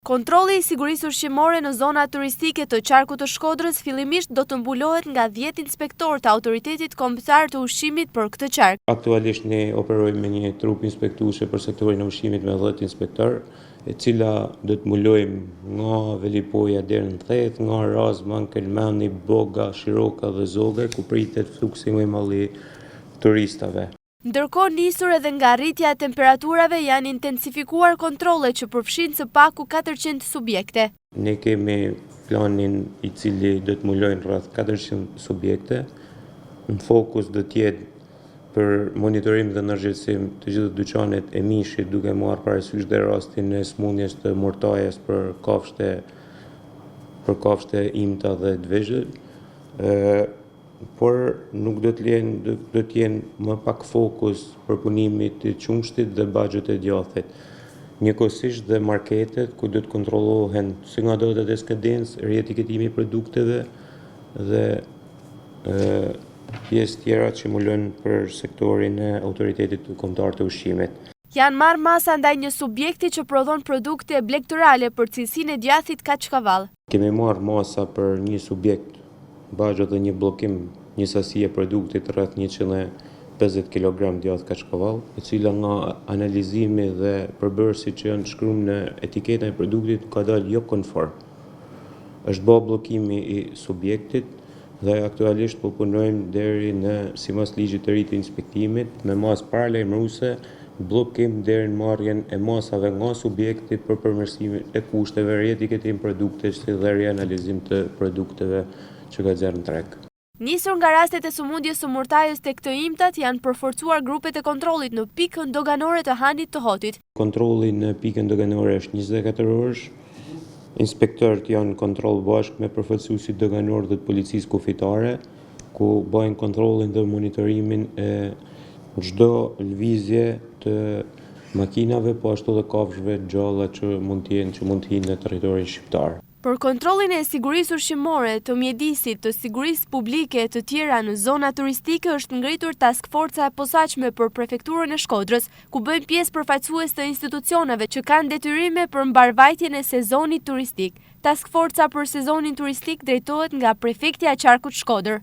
Kontrolli i sigurisë ushqimore në zona turistike të qarkut të Shkodrës fillimisht do të mbulohet nga 10 inspektor të Autoritetit Kombëtar të Ushqimit për këtë qark. Aktualisht ne operojmë me një trup inspektuese për sektorin e ushqimit me 10 inspektor, e cila do të mbulojmë nga Velipoja deri në Thet, nga Razman, Kelmani, Boga, Shiroka dhe Zogër, ku pritet fluksi më i madh i turistave. Ndërkohë, nisur edhe nga rritja e temperaturave, janë intensifikuar kontrollet që përfshin së paku 400 subjekte. Ne kemi planin i cili do të mbulojnë rreth 400 subjekte. Në fokus do të jetë për monitorim dhe ndërgjegjësim të gjithë dyqanet e mishit, duke marrë parasysh dhe rastin e smundjes të mortajes për kafshët e imta dhe të vegjël. Por nuk do të jenë më pak fokus për punimin e qumshtit dhe baxhet e djathit. Njëkohësisht dhe marketet ku do të kontrollohen si nga datat e skadencë, rietiketimi i produkteve dhe pjesë tjera që mbulojnë për sektorin e Autoritetit Kombëtar të Ushqimit. Janë marrë masa ndaj një subjekti që prodhon produkte blegtorale për cilësinë e djathit Kaçkavall. Kemi marrë masa për një subjekt baxhet dhe një bllokim, një sasi e produktit rreth 150 kg djath Kaçkavall, e cila nga analizimi dhe përbërësit që janë shkruar në etiketën e produktit ka dalë jo konform. Është bërë bllokimi i subjektit dhe aktualisht po punojmë deri në sipas ligjit të ri të inspektimit me masë paralajmëruese, bllokim deri në marrjen e masave nga subjekti për përmirësimin e kushteve, rietiketim produktesh dhe rianalizim të produkteve që ka nxjerrë në treg. Nisur nga rastet e sëmundjes së mortajës tek të imtat, janë përforcuar grupet e kontrollit në pikën doganore të Hanit të Hotit. Kontrolli në pikën doganore është 24 orësh. Inspektorët janë kontroll bashkë me përfaqësuesit doganor dhe të policisë kufitare, ku bëjnë kontrollin dhe monitorimin e çdo lëvizje të makinave, po ashtu dhe kafshëve gjalla që mund të hinë në territorin shqiptar. Për kontrollin e sigurisë ushqimore, të mjedisit, të sigurisë publike e të tjera në zona turistike është ngritur task forca e posaçme për prefekturën e Shkodrës, ku bëjnë pjesë përfaqësues të institucioneve që kanë detyrime për mbarvajtjen e sezonit turistik. Task forca për sezonin turistik drejtohet nga prefektja e qarkut Shkodër.